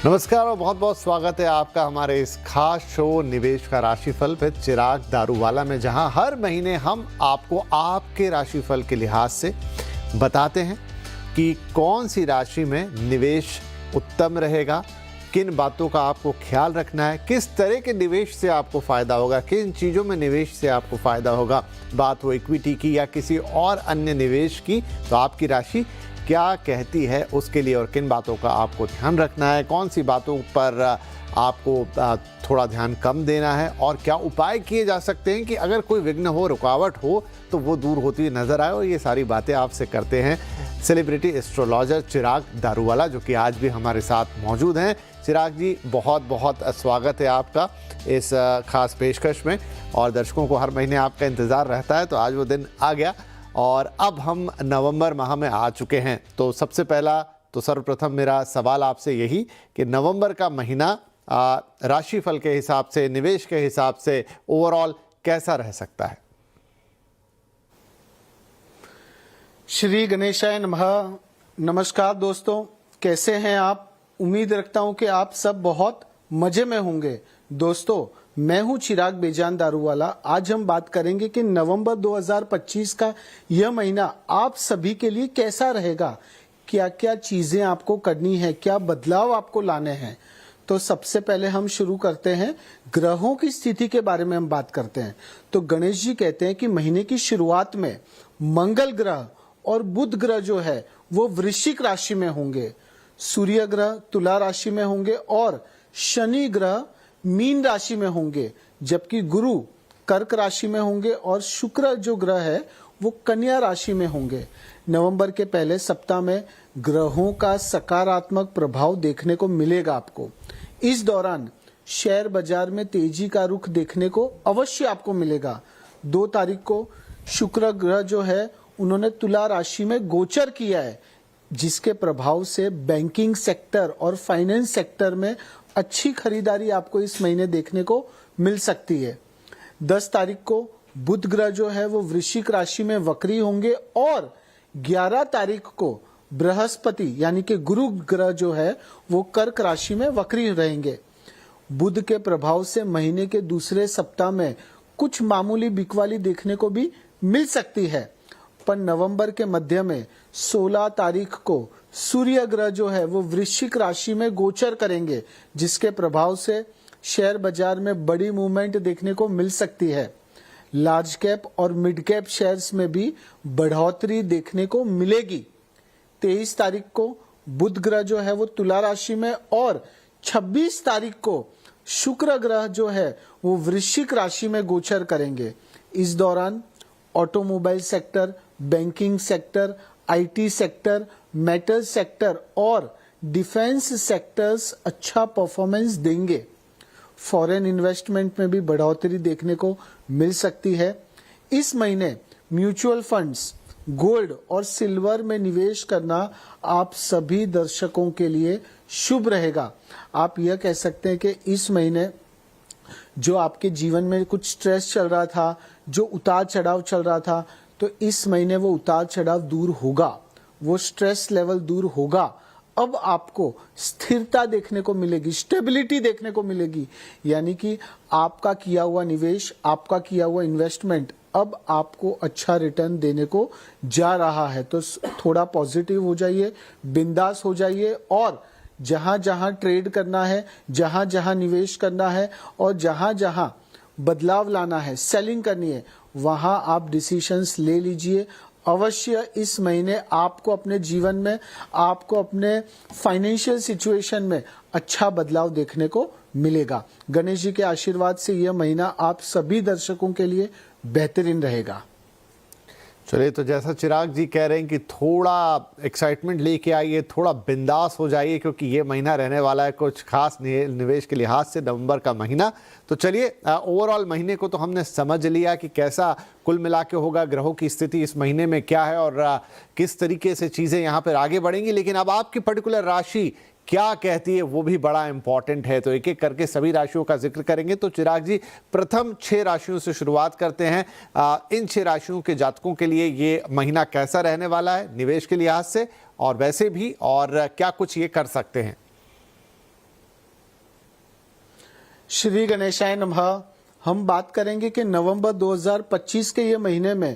नमस्कार और बहुत बहुत स्वागत है आपका हमारे इस खास शो निवेश का राशिफल पे चिराग दारूवाला में, जहां हर महीने हम आपको आपके राशिफल के लिहाज से बताते हैं कि कौन सी राशि में निवेश उत्तम रहेगा, किन बातों का आपको ख्याल रखना है, किस तरह के निवेश से आपको फ़ायदा होगा, किन चीज़ों में निवेश से आपको फ़ायदा होगा, बात हो इक्विटी की या किसी और अन्य निवेश की, तो आपकी राशि क्या कहती है उसके लिए और किन बातों का आपको ध्यान रखना है, कौन सी बातों पर आपको थोड़ा ध्यान कम देना है और क्या उपाय किए जा सकते हैं कि अगर कोई विघ्न हो, रुकावट हो तो वो दूर होती हुई नज़र आए। और ये सारी बातें आपसे करते हैं सेलिब्रिटी एस्ट्रोलॉजर चिराग दारूवाला, जो कि आज भी हमारे साथ मौजूद हैं। चिराग जी, बहुत बहुत स्वागत है आपका इस खास पेशकश में, और दर्शकों को हर महीने आपका इंतज़ार रहता है, तो आज वो दिन आ गया और अब हम नवंबर माह में आ चुके हैं। तो सबसे पहला तो सर्वप्रथम मेरा सवाल आपसे यही कि नवंबर का महीना राशिफल के हिसाब से, निवेश के हिसाब से ओवरऑल कैसा रह सकता है? श्री गणेशाय नमः। नमस्कार दोस्तों, कैसे हैं आप? उम्मीद रखता हूं कि आप सब बहुत मजे में होंगे। दोस्तों, मैं हूं चिराग बेजान दारूवाला। आज हम बात करेंगे कि नवंबर 2025 का यह महीना आप सभी के लिए कैसा रहेगा, क्या क्या चीजें आपको करनी है, क्या बदलाव आपको लाने हैं। तो सबसे पहले हम शुरू करते हैं, ग्रहों की स्थिति के बारे में हम बात करते हैं। तो गणेश जी कहते हैं कि महीने की शुरुआत में मंगल ग्रह और बुध ग्रह जो है वो वृश्चिक राशि में होंगे, सूर्य ग्रह तुला राशि में होंगे और शनि ग्रह मीन राशि में होंगे, जबकि गुरु कर्क राशि में होंगे और शुक्र जो ग्रह है वो कन्या राशि में होंगे। नवंबर के पहले सप्ताह में ग्रहों का सकारात्मक प्रभाव देखने को मिलेगा आपको। इस दौरान शेयर बाजार में तेजी का रुख देखने को अवश्य आपको मिलेगा। 2 तारीख को शुक्र ग्रह जो है उन्होंने तुला राशि में गोचर किया है, जिसके प्रभाव से बैंकिंग सेक्टर और फाइनेंस सेक्टर में अच्छी खरीदारी आपको इस महीने देखने को मिल सकती है। 10 तारीख को बुध ग्रह जो है वो वृश्चिक राशि में वक्री होंगे और 11 तारीख को बृहस्पति यानी कि गुरु ग्रह जो है वो कर्क राशि में वक्री रहेंगे। बुध के प्रभाव से महीने के दूसरे सप्ताह में कुछ मामूली बिकवाली देखने को भी मिल सकती है, पर नवंबर के मध्य में 16 तारीख को सूर्य ग्रह जो है वो वृश्चिक राशि में गोचर करेंगे, जिसके प्रभाव से शेयर बाजार में बड़ी मूवमेंट देखने को मिल सकती है। लार्ज कैप और मिड कैप शेयर्स में भी बढ़ोतरी देखने को मिलेगी। 23 तारीख को बुध ग्रह जो है वो तुला राशि में और 26 तारीख को शुक्र ग्रह जो है वो वृश्चिक राशि में गोचर करेंगे। इस दौरान automobile sector, banking sector, IT sector, metal sector और डिफेंस सेक्टर्स अच्छा परफॉर्मेंस देंगे। फॉरेन इन्वेस्टमेंट में भी बढ़ोतरी देखने को मिल सकती है। इस महीने म्यूचुअल फंड्स, गोल्ड और सिल्वर में निवेश करना आप सभी दर्शकों के लिए शुभ रहेगा। आप यह कह सकते हैं कि इस महीने जो आपके जीवन में कुछ स्ट्रेस चल रहा था, जो उतार चढ़ाव चल रहा था, तो इस महीने वो उतार चढ़ाव दूर होगा, वो स्ट्रेस लेवल दूर होगा। अब आपको स्थिरता देखने को मिलेगी, स्टेबिलिटी देखने को मिलेगी, यानी कि आपका किया हुआ निवेश, आपका किया हुआ इन्वेस्टमेंट अब आपको अच्छा रिटर्न देने को जा रहा है। तो थोड़ा पॉजिटिव हो जाइए, बिंदास हो जाइए और जहां जहां ट्रेड करना है, जहां जहां निवेश करना है और जहां जहां बदलाव लाना है, सेलिंग करनी है, वहां आप डिसीजंस ले लीजिए। अवश्य इस महीने आपको अपने जीवन में, आपको अपने फाइनेंशियल सिचुएशन में अच्छा बदलाव देखने को मिलेगा। गणेश जी के आशीर्वाद से यह महीना आप सभी दर्शकों के लिए बेहतरीन रहेगा। चलिए, तो जैसा चिराग जी कह रहे हैं कि थोड़ा एक्साइटमेंट लेके आइए, थोड़ा बिंदास हो जाइए, क्योंकि ये महीना रहने वाला है कुछ खास निवेश के लिहाज से, नवंबर का महीना। तो चलिए, ओवरऑल महीने को तो हमने समझ लिया कि कैसा कुल मिला के होगा, ग्रहों की स्थिति इस महीने में क्या है और किस तरीके से चीज़ें यहाँ पर आगे बढ़ेंगी। लेकिन अब आपकी पर्टिकुलर राशि क्या कहती है वो भी बड़ा इंपॉर्टेंट है, तो एक एक करके सभी राशियों का जिक्र करेंगे। तो चिराग जी, प्रथम 6 राशियों से शुरुआत करते हैं। इन 6 राशियों के जातकों के लिए ये महीना कैसा रहने वाला है निवेश के लिहाज से और वैसे भी, और क्या कुछ ये कर सकते हैं? श्री गणेशाय नमः। हम बात करेंगे कि नवंबर 2025 के ये महीने में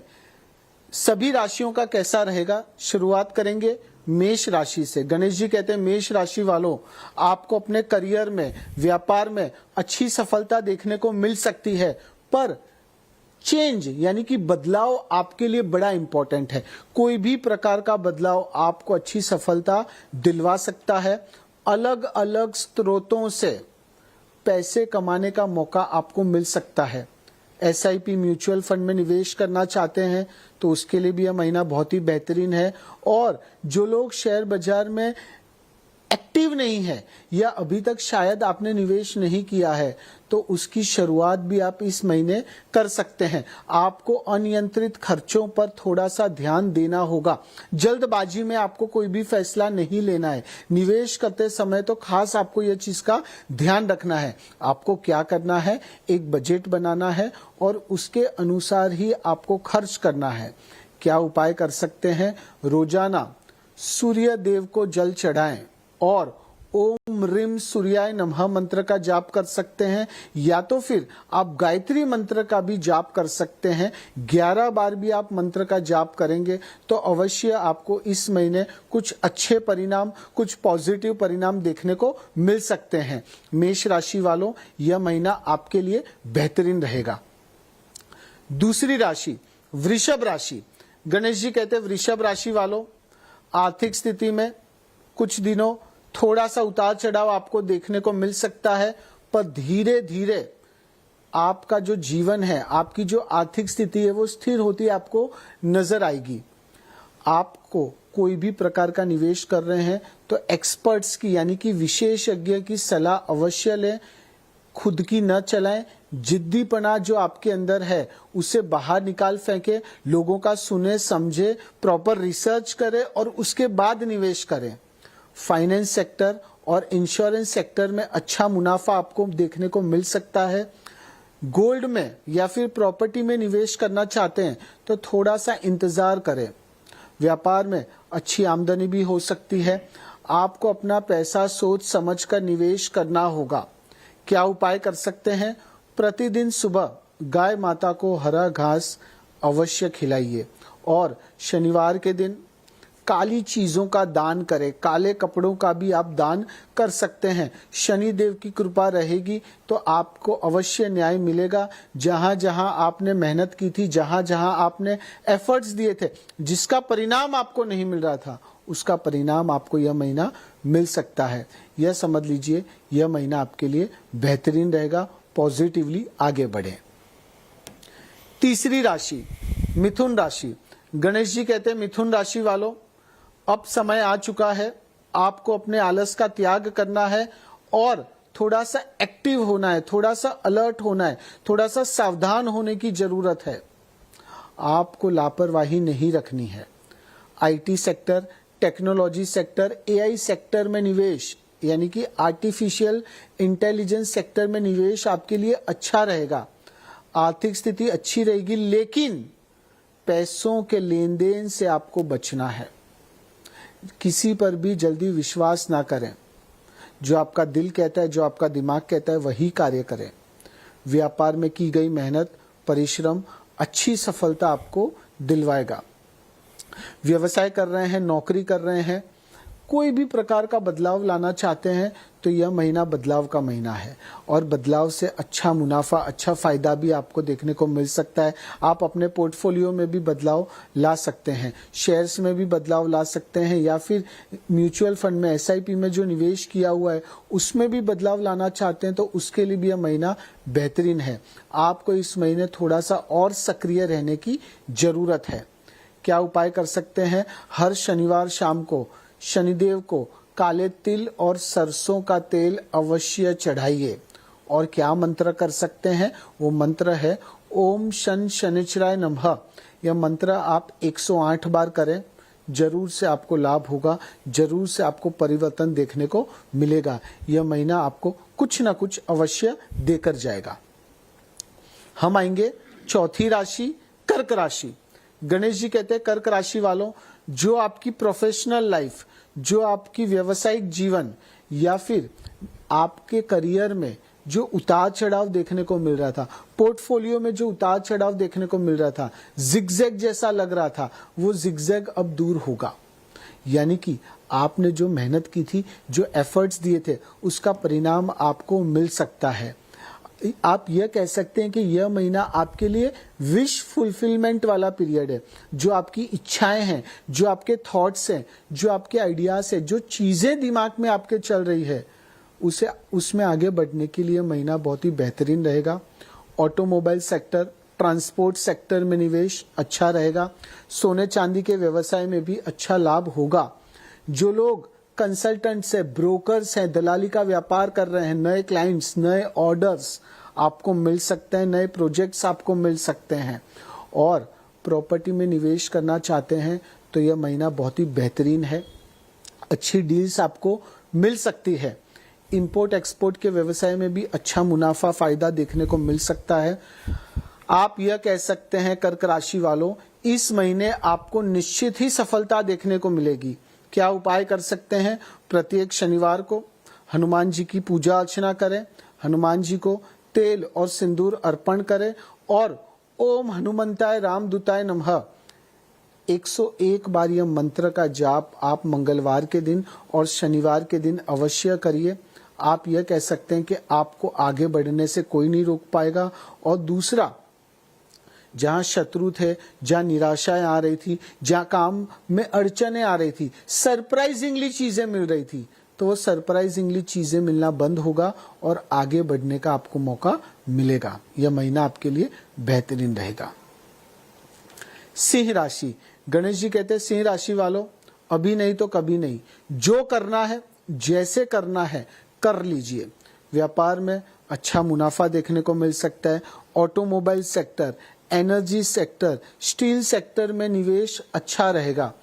सभी राशियों का कैसा रहेगा। शुरुआत करेंगे मेष राशि से। गणेश जी कहते हैं मेष राशि वालों, आपको अपने करियर में, व्यापार में अच्छी सफलता देखने को मिल सकती है, पर चेंज यानी कि बदलाव आपके लिए बड़ा इंपॉर्टेंट है। कोई भी प्रकार का बदलाव आपको अच्छी सफलता दिलवा सकता है। अलग अलग स्रोतों से पैसे कमाने का मौका आपको मिल सकता है। एसआईपी म्यूचुअल फंड में निवेश करना चाहते हैं तो उसके लिए भी यह महीना बहुत ही बेहतरीन है। और जो लोग शेयर बाजार में एक्टिव नहीं है या अभी तक शायद आपने निवेश नहीं किया है तो उसकी शुरुआत भी आप इस महीने कर सकते हैं। आपको अनियंत्रित खर्चों पर थोड़ा सा ध्यान देना होगा। जल्दबाजी में आपको कोई भी फैसला नहीं लेना है। निवेश करते समय तो खास आपको यह चीज का ध्यान रखना है। आपको क्या करना है, एक बजट बनाना है और उसके अनुसार ही आपको खर्च करना है। क्या उपाय कर सकते हैं? रोजाना सूर्य देव को जल चढ़ाएं और ओम ह्रीम सूर्याय नमः मंत्र का जाप कर सकते हैं, या तो फिर आप गायत्री मंत्र का भी जाप कर सकते हैं। 11 बार भी आप मंत्र का जाप करेंगे तो अवश्य आपको इस महीने कुछ अच्छे परिणाम, कुछ पॉजिटिव परिणाम देखने को मिल सकते हैं। मेष राशि वालों, यह महीना आपके लिए बेहतरीन रहेगा। दूसरी राशि वृषभ राशि। गणेश जी कहते हैं वृषभ राशि वालों, आर्थिक स्थिति में कुछ दिनों थोड़ा सा उतार चढ़ाव आपको देखने को मिल सकता है, पर धीरे धीरे आपका जो जीवन है, आपकी जो आर्थिक स्थिति है वो स्थिर होती आपको नजर आएगी। आपको कोई भी प्रकार का निवेश कर रहे हैं तो एक्सपर्ट्स की यानी कि विशेषज्ञ की सलाह अवश्य लें। खुद की न चलाएं। जिद्दीपना जो आपके अंदर है उसे बाहर निकाल फेंके। लोगों का सुने समझे, प्रॉपर रिसर्च करें और उसके बाद निवेश करें। फाइनेंस सेक्टर और इंश्योरेंस सेक्टर में अच्छा मुनाफा आपको देखने को मिल सकता है। गोल्ड में या फिर प्रॉपर्टी में निवेश करना चाहते हैं तो थोड़ा सा इंतजार करें। व्यापार में अच्छी आमदनी भी हो सकती है। आपको अपना पैसा सोच समझकर निवेश करना होगा। क्या उपाय कर सकते हैं? प्रतिदिन सुबह गाय माता को हरा घास अवश्य खिलाइए और शनिवार के दिन काली चीजों का दान करें। काले कपड़ों का भी आप दान कर सकते हैं। शनि देव की कृपा रहेगी तो आपको अवश्य न्याय मिलेगा। जहां जहां आपने मेहनत की थी, जहां जहां आपने एफर्ट्स दिए थे, जिसका परिणाम आपको नहीं मिल रहा था, उसका परिणाम आपको यह महीना मिल सकता है। यह समझ लीजिए यह महीना आपके लिए बेहतरीन रहेगा। पॉजिटिवली आगे बढ़े। तीसरी राशि मिथुन राशि। गणेश जी कहते हैं मिथुन राशि वालों, अब समय आ चुका है। आपको अपने आलस का त्याग करना है और थोड़ा सा एक्टिव होना है, थोड़ा सा अलर्ट होना है, थोड़ा सा सावधान होने की जरूरत है। आपको लापरवाही नहीं रखनी है। IT sector, technology sector, AI sector में निवेश यानी कि आर्टिफिशियल इंटेलिजेंस सेक्टर में निवेश आपके लिए अच्छा रहेगा। आर्थिक स्थिति अच्छी रहेगी, लेकिन पैसों के लेन देन से आपको बचना है। किसी पर भी जल्दी विश्वास ना करें। जो आपका दिल कहता है, जो आपका दिमाग कहता है, वही कार्य करें। व्यापार में की गई मेहनत, परिश्रम अच्छी सफलता आपको दिलवाएगा। व्यवसाय कर रहे हैं, नौकरी कर रहे हैं, कोई भी प्रकार का बदलाव लाना चाहते हैं तो यह महीना बदलाव का महीना है और बदलाव से अच्छा मुनाफा, अच्छा फायदा भी आपको देखने को मिल सकता है। आप अपने पोर्टफोलियो में भी बदलाव ला सकते हैं, शेयर्स में भी बदलाव ला सकते हैं, या फिर म्यूचुअल फंड में, एसआईपी में जो निवेश किया हुआ है उसमें भी बदलाव लाना चाहते हैं तो उसके लिए भी यह महीना बेहतरीन है। आपको इस महीने थोड़ा सा और सक्रिय रहने की जरूरत है। क्या उपाय कर सकते हैं? हर शनिवार शाम को शनिदेव को काले तिल और सरसों का तेल अवश्य चढ़ाइए। और क्या मंत्र कर सकते हैं? वो मंत्र है ओम शन शनिचराय नमः। यह मंत्र आप 108 बार करें, जरूर से आपको लाभ होगा, जरूर से आपको परिवर्तन देखने को मिलेगा। यह महीना आपको कुछ ना कुछ अवश्य देकर जाएगा। हम आएंगे चौथी राशि कर्क राशि। गणेश जी कहते हैं कर्क राशि वालों, जो आपकी प्रोफेशनल लाइफ, जो आपकी व्यावसायिक जीवन या फिर आपके करियर में जो उतार चढ़ाव देखने को मिल रहा था, पोर्टफोलियो में जो उतार चढ़ाव देखने को मिल रहा था, जिगजैग जैसा लग रहा था, वो जिगजैग अब दूर होगा। यानी कि आपने जो मेहनत की थी, जो एफर्ट्स दिए थे, उसका परिणाम आपको मिल सकता है। आप यह कह सकते हैं कि यह महीना आपके लिए विश फुलफिलमेंट वाला पीरियड है। जो आपकी इच्छाएं हैं, जो आपके थॉट्स हैं, जो आपके आइडियाज हैं, जो चीजें दिमाग में आपके चल रही है, उसमें आगे बढ़ने के लिए महीना बहुत ही बेहतरीन रहेगा। ऑटोमोबाइल सेक्टर, ट्रांसपोर्ट सेक्टर में निवेश अच्छा रहेगा। सोने चांदी के व्यवसाय में भी अच्छा लाभ होगा। जो लोग कंसल्टेंट्स है, ब्रोकर्स हैं, दलाली का व्यापार कर रहे हैं, नए क्लाइंट्स, नए ऑर्डर्स आपको मिल सकते हैं, नए प्रोजेक्ट्स आपको मिल सकते हैं। और प्रॉपर्टी में निवेश करना चाहते हैं तो यह महीना बहुत ही बेहतरीन है। अच्छी डील्स आपको मिल सकती है। इंपोर्ट एक्सपोर्ट के व्यवसाय में भी अच्छा मुनाफा फायदा देखने को मिल सकता है। आप यह कह सकते हैं कर्क राशि वालों, इस महीने आपको निश्चित ही सफलता देखने को मिलेगी। क्या उपाय कर सकते हैं? प्रत्येक शनिवार को हनुमान जी की पूजा अर्चना करें, हनुमान जी को तेल और सिंदूर अर्पण करें और ओम हनुमंताय रामदूताय नमः 101 बार यह मंत्र का जाप आप मंगलवार के दिन और शनिवार के दिन अवश्य करिए। आप यह कह सकते हैं कि आपको आगे बढ़ने से कोई नहीं रोक पाएगा। और दूसरा, जहां शत्रु थे, जहां निराशाएं आ रही थी, जहां काम में अड़चने आ रही थी, सरप्राइजिंगली चीजें मिल रही थी, तो वो सरप्राइजिंगली चीजें मिलना बंद होगा और आगे बढ़ने का आपको मौका मिलेगा। यह महीना आपके लिए बेहतरीन रहेगा। सिंह राशि, गणेश जी कहते हैं सिंह राशि वालों, अभी नहीं तो कभी नहीं, जो करना है, जैसे करना है, कर लीजिए। व्यापार में अच्छा मुनाफा देखने को मिल सकता है। Automobile sector, energy sector, steel sector में निवेश अच्छा रहेगा।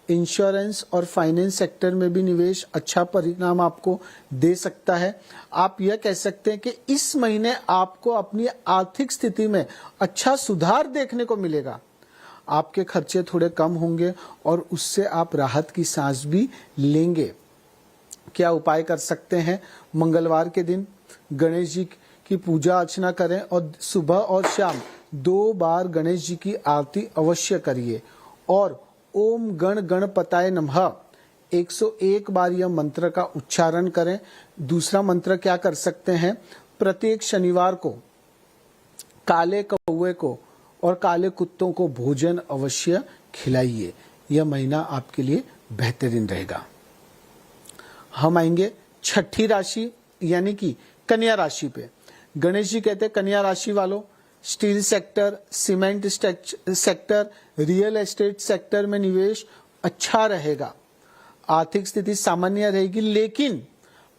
इंश्योरेंस और फाइनेंस सेक्टर में भी निवेश अच्छा परिणाम आपको दे सकता है। आप यह कह सकते हैं कि इस महीने आपको अपनी आर्थिक स्थिति में अच्छा सुधार देखने को मिलेगा। आपके खर्चे थोड़े कम होंगे और उससे आप राहत की सांस भी लेंगे। क्या उपाय कर सकते हैं? मंगलवार के दिन गणेश जी की पूजा अर्चना करें और सुबह और शाम 2 बार गणेश जी की आरती अवश्य करिए। और ओम गण गणपताय नमः 101 बार यह मंत्र का उच्चारण करें। दूसरा मंत्र क्या कर सकते हैं? प्रत्येक शनिवार को काले कौवे को और काले कुत्तों को भोजन अवश्य खिलाइए। यह महीना आपके लिए बेहतरीन रहेगा। हम आएंगे छठी राशि यानी कि कन्या राशि पे। गणेश जी कहते हैं कन्या राशि वालों, steel sector, cement sector, real estate sector में निवेश अच्छा रहेगा। आर्थिक स्थिति सामान्य रहेगी, लेकिन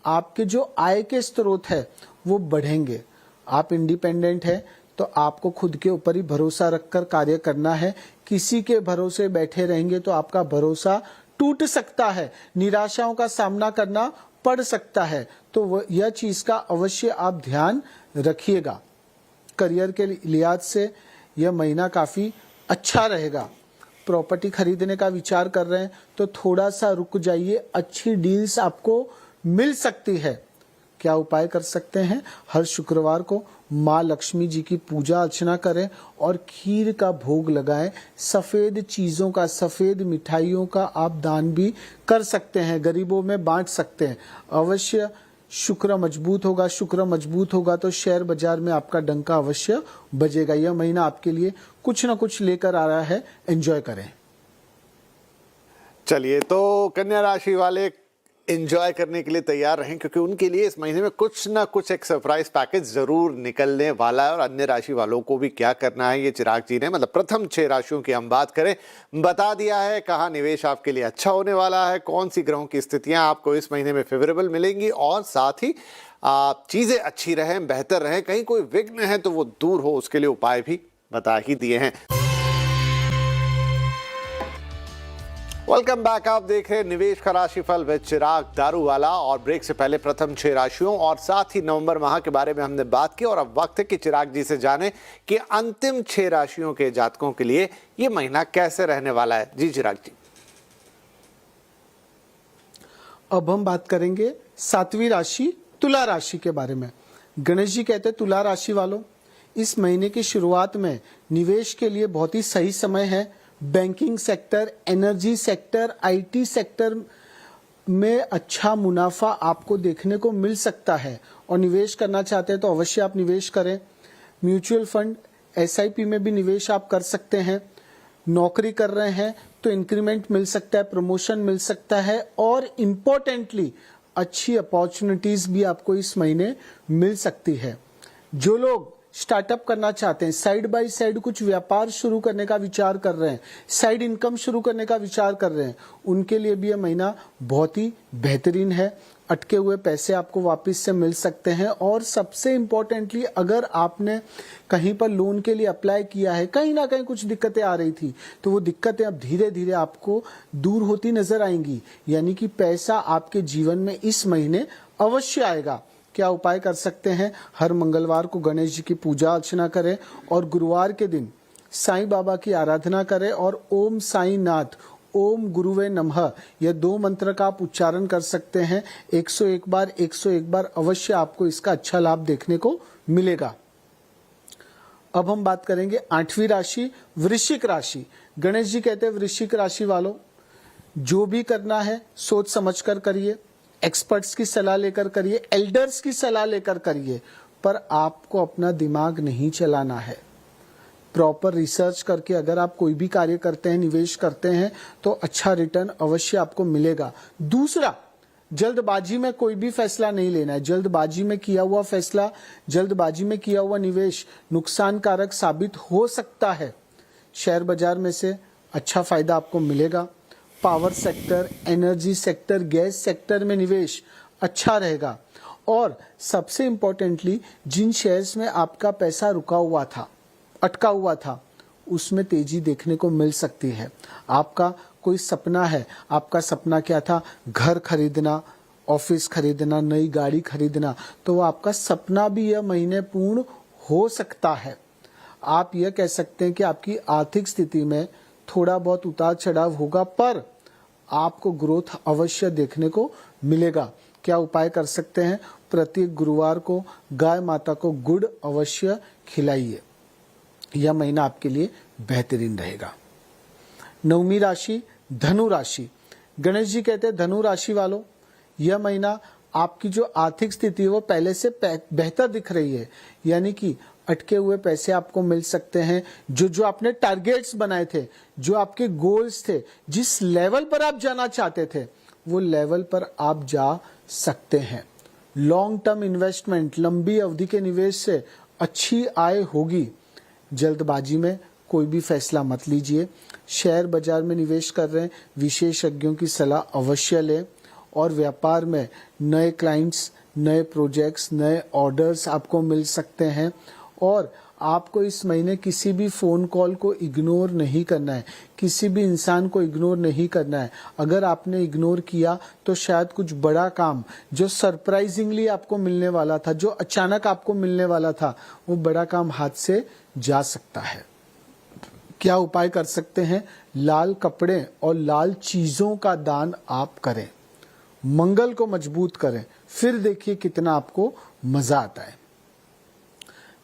आपके जो आय के स्रोत है वो बढ़ेंगे। आप इंडिपेंडेंट है तो आपको खुद के ऊपर ही भरोसा रखकर कार्य करना है। किसी के भरोसे बैठे रहेंगे तो आपका भरोसा टूट सकता है, निराशाओं का सामना करना पड़ सकता है। तो यह चीज का अवश्य आप ध्यान रखिएगा। करियर के लिहाज से यह महीना काफी अच्छा रहेगा। प्रॉपर्टी खरीदने का विचार कर रहे हैं तो थोड़ा सा रुक जाइए, अच्छी डील्स आपको मिल सकती है। क्या उपाय कर सकते हैं? हर शुक्रवार को माँ लक्ष्मी जी की पूजा अर्चना करें और खीर का भोग लगाएं। सफेद चीजों का, सफेद मिठाइयों का आप दान भी कर सकते हैं, गरीबों में बांट सकते हैं। अवश्य शुक्र मजबूत होगा। शुक्र मजबूत होगा तो शेयर बाजार में आपका डंका अवश्य बजेगा। यह महीना आपके लिए कुछ न कुछ लेकर आ रहा है, एंजॉय करें। चलिए, तो कन्या राशि वाले एंजॉय करने के लिए तैयार रहें, क्योंकि उनके लिए इस महीने में कुछ ना कुछ एक सरप्राइज पैकेज जरूर निकलने वाला है। और अन्य राशि वालों को भी क्या करना है, ये चिराग जी ने, मतलब प्रथम 6 राशियों की हम बात करें, बता दिया है। कहाँ निवेश आपके लिए अच्छा होने वाला है, कौन सी ग्रहों की स्थितियां आपको इस महीने में फेवरेबल मिलेंगी, और साथ ही चीजें अच्छी रहें, बेहतर रहें, कहीं कोई विघ्न है तो वो दूर हो, उसके लिए उपाय भी बता ही दिए हैं। Welcome back. आप देख रहे हैं निवेश का राशिफल विद चिराग दारूवाला। और ब्रेक से पहले प्रथम 6 राशियों और साथ ही नवंबर माह के बारे में हमने बात की, और अब वक्त है कि चिराग जी से जाने कि अंतिम 6 राशियों के जातकों के लिए ये महीना कैसे रहने वाला है। जी चिराग जी। अब हम बात करेंगे 7वीं राशि तुला राशि के बारे में। गणेश जी कहते हैं तुला राशि वालों, इस महीने की शुरुआत में निवेश के लिए बहुत ही सही समय है। Banking sector, energy sector, IT sector में अच्छा मुनाफा आपको देखने को मिल सकता है और निवेश करना चाहते हैं तो अवश्य आप निवेश करें। म्यूचुअल फंड, एसआईपी में भी निवेश आप कर सकते हैं। नौकरी कर रहे हैं तो इंक्रीमेंट मिल सकता है, प्रमोशन मिल सकता है और इम्पोर्टेंटली अच्छी अपॉर्चुनिटीज भी आपको इस महीने मिल सकती है। जो लोग स्टार्टअप करना चाहते हैं, साइड बाय साइड कुछ व्यापार शुरू करने का विचार कर रहे हैं, साइड इनकम शुरू करने का विचार कर रहे हैं, उनके लिए भी यह महीना बहुत ही बेहतरीन है। अटके हुए पैसे आपको वापस से मिल सकते हैं और सबसे इम्पोर्टेंटली अगर आपने कहीं पर लोन के लिए अप्लाई किया है, कहीं ना कहीं कुछ दिक्कतें आ रही थी, तो वो दिक्कतें अब धीरे धीरे आपको दूर होती नजर आएंगी, यानी कि पैसा आपके जीवन में इस महीने अवश्य आएगा। क्या उपाय कर सकते हैं? हर मंगलवार को गणेश जी की पूजा अर्चना करें और गुरुवार के दिन साईं बाबा की आराधना करें और ओम साईं नाथ, ओम गुरुवे नमः, यह 2 मंत्र का आप उच्चारण कर सकते हैं 101 बार 101 बार। अवश्य आपको इसका अच्छा लाभ देखने को मिलेगा। अब हम बात करेंगे 8वीं राशि, वृश्चिक राशि। गणेश जी कहते हैं वृश्चिक राशि वालों, जो भी करना है सोच समझकर करिए, एक्सपर्ट्स की सलाह लेकर करिए, एल्डर्स की सलाह लेकर करिए, पर आपको अपना दिमाग नहीं चलाना है। प्रॉपर रिसर्च करके अगर आप कोई भी कार्य करते हैं, निवेश करते हैं, तो अच्छा रिटर्न अवश्य आपको मिलेगा। दूसरा, जल्दबाजी में कोई भी फैसला नहीं लेना है। जल्दबाजी में किया हुआ फैसला, जल्दबाजी में किया हुआ निवेश नुकसानकारक साबित हो सकता है। शेयर बाजार में से अच्छा फायदा आपको मिलेगा। Power sector, energy sector, gas sector में निवेश अच्छा रहेगा। और सबसे इंपॉर्टेंटली, जिन शेयर्स में आपका पैसा रुका हुआ था, अटका हुआ था, उसमें तेजी देखने को मिल सकती है। आपका कोई सपना है, आपका सपना क्या था? घर खरीदना, ऑफिस खरीदना, नई गाड़ी खरीदना, तो वो आपका सपना भी यह महीने पूर्ण हो सकता है। आप यह कह सकते हैं कि आपकी आर्थिक स्थिति में थोड़ा बहुत उतार चढ़ाव होगा, पर आपको ग्रोथ अवश्य देखने को मिलेगा। क्या उपाय कर सकते हैं? प्रत्येक गुरुवार को गाय माता को गुड़ अवश्य खिलाइए। यह महीना आपके लिए बेहतरीन रहेगा। 9वीं राशि, धनु राशि। गणेश जी कहते हैं धनु राशि वालों, यह महीना आपकी जो आर्थिक स्थिति है वो पहले से बेहतर दिख रही है, यानी कि अटके हुए पैसे आपको मिल सकते हैं। जो आपने टारगेट्स बनाए थे, जो आपके गोल्स थे, जिस लेवल पर आप जाना चाहते थे, वो लेवल पर आप जा सकते हैं। लॉन्ग टर्म इन्वेस्टमेंट, लंबी अवधि के निवेश से अच्छी आय होगी। जल्दबाजी में कोई भी फैसला मत लीजिए। शेयर बाजार में निवेश कर रहे हैं, विशेषज्ञों की सलाह अवश्य लें। और व्यापार में नए क्लाइंट्स, नए प्रोजेक्ट्स, नए ऑर्डर्स आपको मिल सकते हैं। और आपको इस महीने किसी भी फोन कॉल को इग्नोर नहीं करना है, किसी भी इंसान को इग्नोर नहीं करना है। अगर आपने इग्नोर किया तो शायद कुछ बड़ा काम जो सरप्राइजिंगली आपको मिलने वाला था, जो अचानक आपको मिलने वाला था, वो बड़ा काम हाथ से जा सकता है। क्या उपाय कर सकते हैं? लाल कपड़े और लाल चीजों का दान आप करें, मंगल को मजबूत करें, फिर देखिए कितना आपको मजा आता है।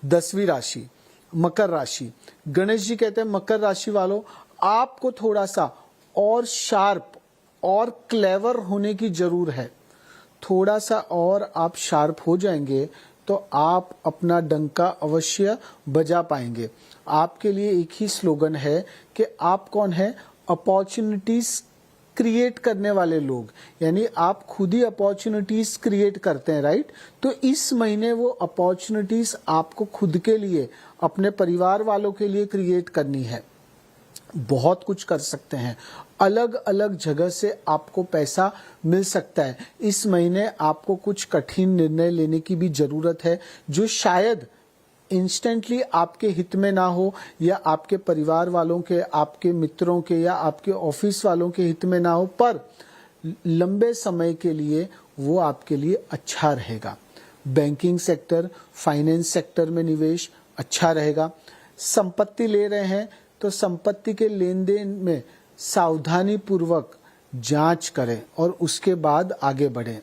10वीं राशि, मकर राशि। गणेश जी कहते हैं मकर राशि वालों, आपको थोड़ा सा और शार्प और क्लेवर होने की जरूर है। थोड़ा सा और आप शार्प हो जाएंगे तो आप अपना डंका अवश्य बजा पाएंगे। आपके लिए एक ही स्लोगन है कि आप कौन है? अपॉर्चुनिटीज क्रिएट करने वाले लोग, यानी आप खुद ही अपॉर्चुनिटीज क्रिएट करते हैं, राइट? तो इस महीने वो अपॉर्चुनिटीज आपको खुद के लिए, अपने परिवार वालों के लिए क्रिएट करनी है। बहुत कुछ कर सकते हैं, अलग अलग जगह से आपको पैसा मिल सकता है। इस महीने आपको कुछ कठिन निर्णय लेने की भी जरूरत है, जो शायद इंस्टेंटली आपके हित में ना हो, या आपके परिवार वालों के, आपके मित्रों के, या आपके ऑफिस वालों के हित में ना हो, पर लंबे समय के लिए वो आपके लिए अच्छा रहेगा। बैंकिंग सेक्टर, फाइनेंस सेक्टर में निवेश अच्छा रहेगा। संपत्ति ले रहे हैं तो संपत्ति के लेन देन में सावधानी पूर्वक जांच करें और उसके बाद आगे बढ़ें।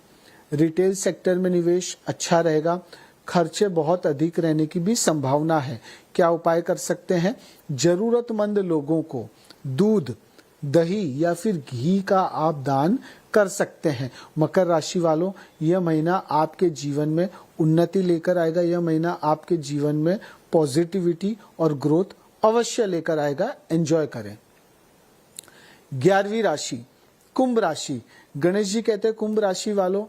रिटेल सेक्टर में निवेश अच्छा रहेगा। खर्चे बहुत अधिक रहने की भी संभावना है। क्या उपाय कर सकते हैं? जरूरतमंद लोगों को दूध, दही या फिर घी का आप दान कर सकते हैं। मकर राशि वालों, यह महीना आपके जीवन में उन्नति लेकर आएगा। यह महीना आपके जीवन में पॉजिटिविटी और ग्रोथ अवश्य लेकर आएगा। एंजॉय करें। 11वीं राशि कुंभ राशि। गणेश जी कहते हैं कुंभ राशि वालों,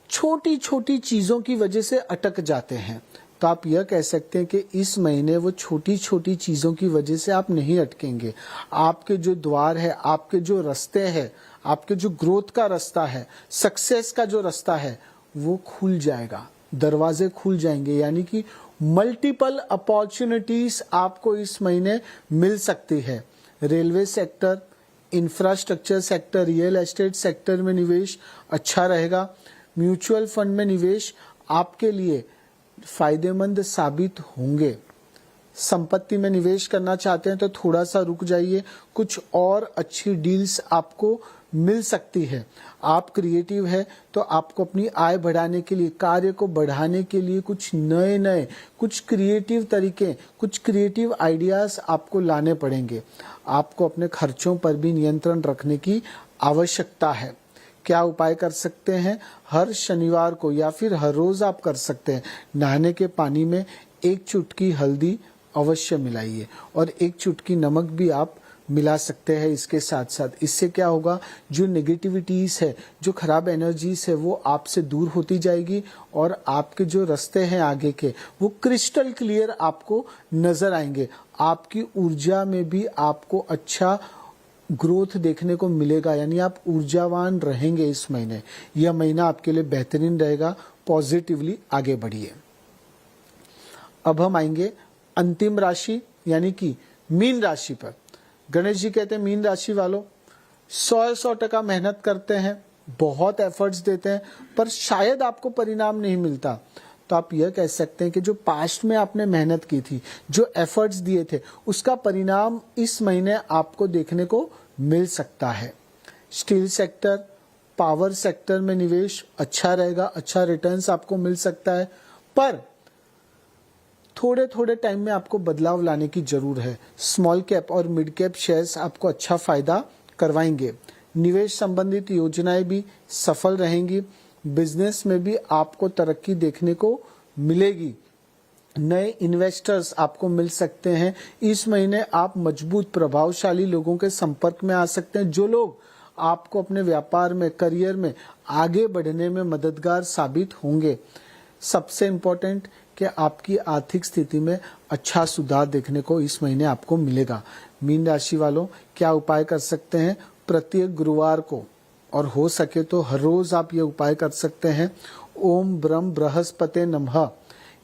छोटी छोटी चीजों की वजह से अटक जाते हैं। तो आप यह कह सकते हैं कि इस महीने वो छोटी छोटी चीजों की वजह से आप नहीं अटकेंगे। आपके जो द्वार है, आपके जो रास्ते हैं, आपके जो ग्रोथ का रास्ता है, सक्सेस का जो रास्ता है, वो खुल जाएगा, दरवाजे खुल जाएंगे। यानी कि मल्टीपल अपॉर्चुनिटीज आपको इस महीने मिल सकती है। Railway sector, infrastructure sector, real estate sector में निवेश अच्छा रहेगा। म्यूचुअल फंड में निवेश आपके लिए फायदेमंद साबित होंगे। संपत्ति में निवेश करना चाहते हैं तो थोड़ा सा रुक जाइए, कुछ और अच्छी डील्स आपको मिल सकती है। आप क्रिएटिव है तो आपको अपनी आय बढ़ाने के लिए, कार्य को बढ़ाने के लिए कुछ नए नए, कुछ क्रिएटिव तरीके, कुछ क्रिएटिव आइडियाज आपको लाने पड़ेंगे। आपको अपने खर्चों पर भी नियंत्रण रखने की आवश्यकता है। क्या उपाय कर सकते हैं? हर शनिवार को या फिर हर रोज आप कर सकते हैं, नहाने के पानी में 1 चुटकी हल्दी अवश्य मिलाइए और 1 चुटकी नमक भी आप मिला सकते हैं इसके साथ साथ। इससे क्या होगा, जो नेगेटिविटीज है, जो खराब एनर्जीज है, वो आपसे दूर होती जाएगी और आपके जो रास्ते हैं आगे के, वो क्रिस्टल क्लियर आपको नजर आएंगे। आपकी ऊर्जा में भी आपको अच्छा ग्रोथ देखने को मिलेगा, यानी आप ऊर्जावान रहेंगे इस महीने। यह महीना आपके लिए बेहतरीन रहेगा। पॉजिटिवली आगे बढ़िए। अब हम आएंगे अंतिम राशि यानी कि मीन राशि पर। गणेश जी कहते हैं मीन राशि वालों, 100% मेहनत करते हैं, बहुत एफर्ट्स देते हैं, पर शायद आपको परिणाम नहीं मिलता। तो आप यह कह सकते हैं कि जो पास्ट में आपने मेहनत की थी, जो एफर्ट्स दिए थे, उसका परिणाम इस महीने आपको देखने को मिल सकता है। स्टील सेक्टर, पावर सेक्टर में निवेश अच्छा रहेगा, अच्छा रिटर्न्स आपको मिल सकता है, पर थोड़े थोड़े टाइम में आपको बदलाव लाने की जरूरत है। स्मॉल कैप और मिड कैप शेयर्स आपको अच्छा फायदा करवाएंगे। निवेश संबंधित योजनाएं भी सफल रहेंगी। बिजनेस में भी आपको तरक्की देखने को मिलेगी। नए इन्वेस्टर्स आपको मिल सकते हैं। इस महीने आप मजबूत प्रभावशाली लोगों के संपर्क में आ सकते हैं, जो लोग आपको अपने व्यापार में, करियर में आगे बढ़ने में मददगार साबित होंगे। सबसे इम्पोर्टेंट कि आपकी आर्थिक स्थिति में अच्छा सुधार देखने को इस महीने आपको मिलेगा। मीन राशि वालों, क्या उपाय कर सकते हैं? प्रत्येक गुरुवार को और हो सके तो हर रोज आप ये उपाय कर सकते हैं। ओम ब्रह्म बृहस्पते नमः,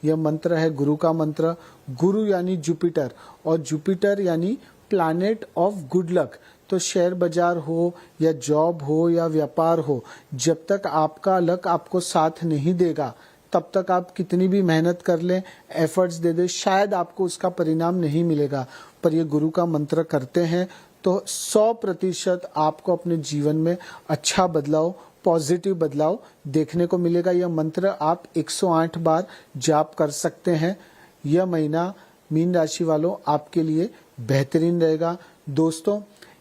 यह मंत्र है गुरु का मंत्र। गुरु यानी जुपिटर और जुपिटर यानी प्लैनेट ऑफ गुड लक। तो शेयर बाजार हो या जॉब हो या व्यापार हो, जब तक आपका लक आपको साथ नहीं देगा, तब तक आप कितनी भी मेहनत कर लें, एफर्ट्स दे दे, शायद आपको उसका परिणाम नहीं मिलेगा। पर ये गुरु का मंत्र करते हैं तो 100% आपको अपने जीवन में अच्छा बदलाव, पॉजिटिव बदलाव देखने को मिलेगा। यह मंत्र आप 108 बार जाप कर सकते हैं। यह महीना मीन राशि वालों आपके लिए बेहतरीन रहेगा। दोस्तों,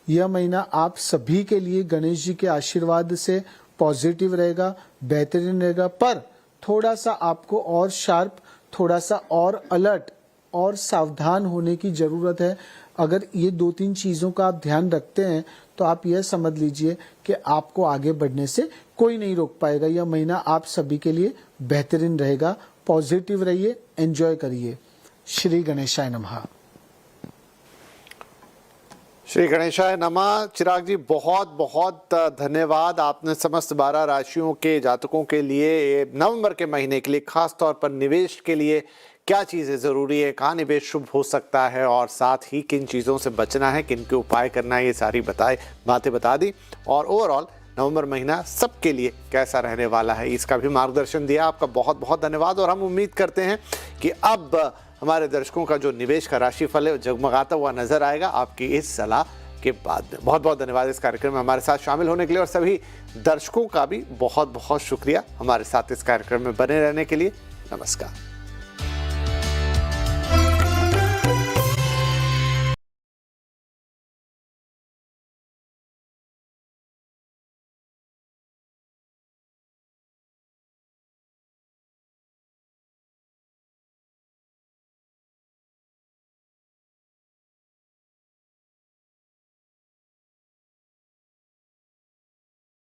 यह महीना आप सभी के लिए गणेश जी के आशीर्वाद से पॉजिटिव रहेगा, बेहतरीन रहेगा, पर थोड़ा सा आपको और शार्प, थोड़ा सा और अलर्ट और सावधान होने की जरूरत है। अगर ये 2-3 चीजों का आप ध्यान रखते हैं तो आप यह समझ लीजिए कि आपको आगे बढ़ने से कोई नहीं रोक पाएगा। यह महीना आप सभी के लिए बेहतरीन रहेगा। पॉजिटिव रहिए, एंजॉय करिए। श्री गणेशाय नमः। श्री गणेशाय नमः। चिराग जी, बहुत बहुत धन्यवाद। आपने समस्त 12 राशियों के जातकों के लिए नवंबर के महीने के लिए खास तौर पर निवेश के लिए क्या चीज़ें ज़रूरी है, कहाँ निवेश शुभ हो सकता है और साथ ही किन चीज़ों से बचना है, किन के उपाय करना है, ये सारी बातें बता दी। और ओवरऑल नवंबर महीना सबके लिए कैसा रहने वाला है इसका भी मार्गदर्शन दिया। आपका बहुत बहुत धन्यवाद। और हम उम्मीद करते हैं कि अब हमारे दर्शकों का जो निवेश का राशिफल है वो जगमगाता हुआ नजर आएगा आपकी इस सलाह के बाद में। बहुत बहुत धन्यवाद इस कार्यक्रम में हमारे साथ शामिल होने के लिए, और सभी दर्शकों का भी बहुत बहुत शुक्रिया हमारे साथ इस कार्यक्रम में बने रहने के लिए। नमस्कार।